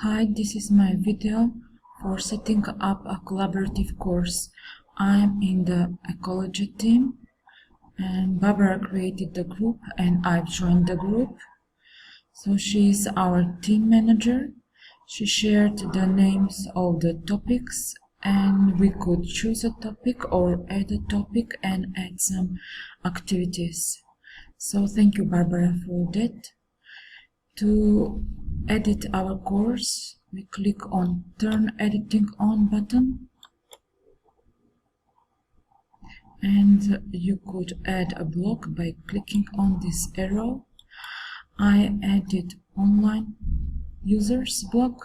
Hi, this is my video for setting up a collaborative course. I'm in the ecology team and Barbara created the group and I've joined the group. So she's our team manager. She shared the names of the topics and we could choose a topic or add a topic and add some activities. So thank you, Barbara, for that. To edit our course, we click on Turn Editing On button, and you could add a block by clicking on this arrow. I added online users block,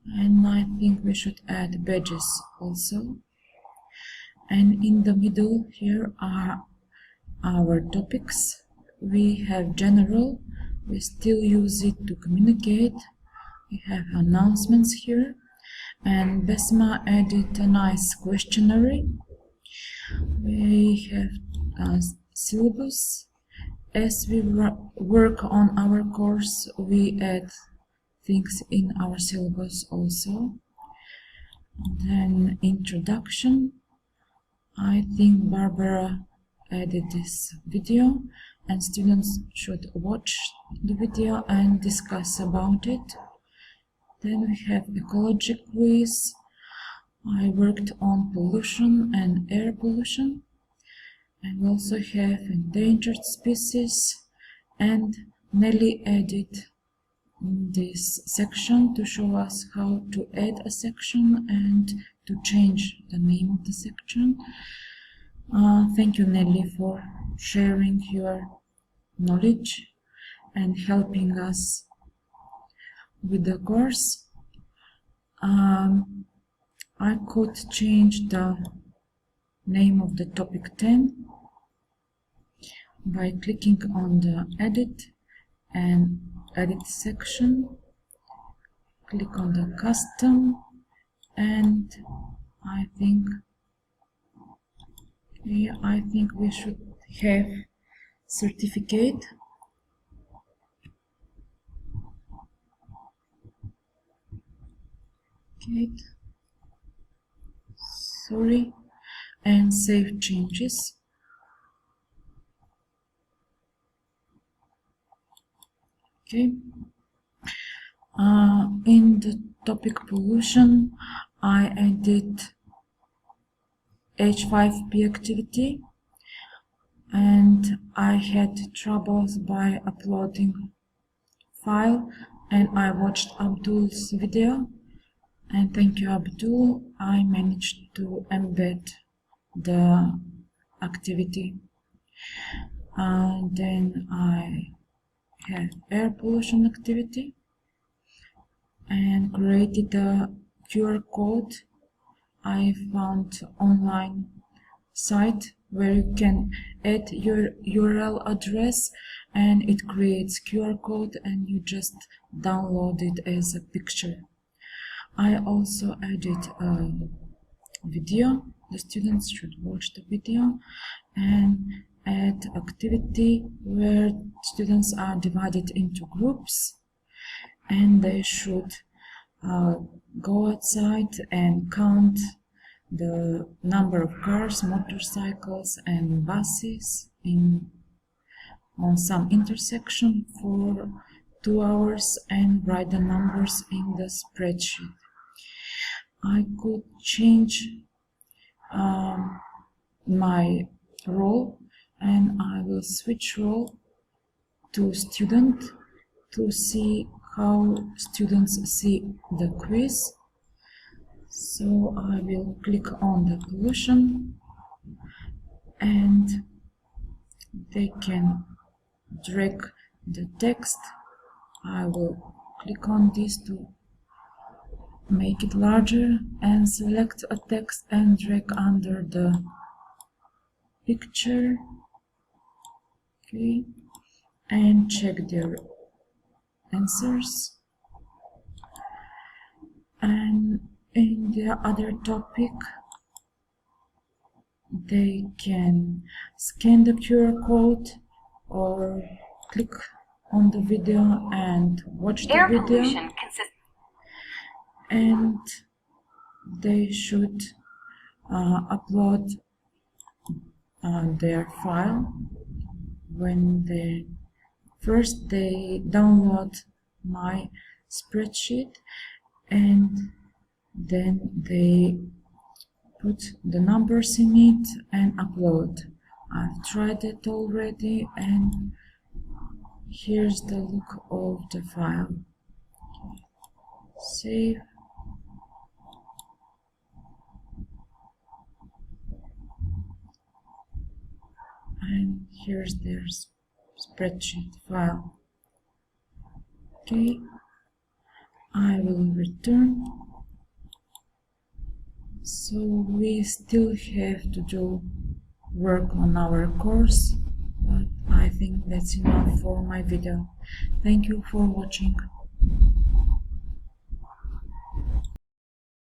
and I think we should add badges also. And in the middle here are our topics. We have general. We still use it to communicate. We have announcements here, and Besma added a nice questionnaire. We have a syllabus. As we work on our course, we add things in our syllabus also. Then introduction. I think Barbara added this video, and students should watch the video and discuss about it. Then we have ecology quiz. I worked on pollution and air pollution. And we also have endangered species, and Nelly added this section to show us how to add a section and to change the name of the section. Thank you, Nelly, for sharing your knowledge and helping us with the course. I could change the name of the topic 10 by clicking on the edit and edit section, click on the custom, and I think we should have certificate. Okay. Sorry, and save changes. Okay. In the topic pollution, I added H5P activity, and I had troubles by uploading file, and I watched Abdul's video, and thank you, Abdul. I managed to embed the activity. Then I had air pollution activity and created a QR code. I found online site where you can add your URL address and it creates QR code and you just download it as a picture. I also added a video. The students should watch the video and add activity where students are divided into groups and they should go outside and count the number of cars, motorcycles and buses on some intersection for 2 hours and write the numbers in the spreadsheet. I could change my role, and I will switch role to student to see how students see the quiz. So I will click on the pollution and they can drag the text. I will click on this to make it larger and select a text and drag under the picture. Okay, and check their answers. And in the other topic, they can scan the QR code or click on the video and watch the video. and they should upload their file. When they download my spreadsheet, and then they put the numbers in it and upload. I've tried it already, and here's the look of the file. Save. And here's their spreadsheet file. Okay, I will return. So we still have to do work on our course, but I think that's enough for my video. Thank you for watching.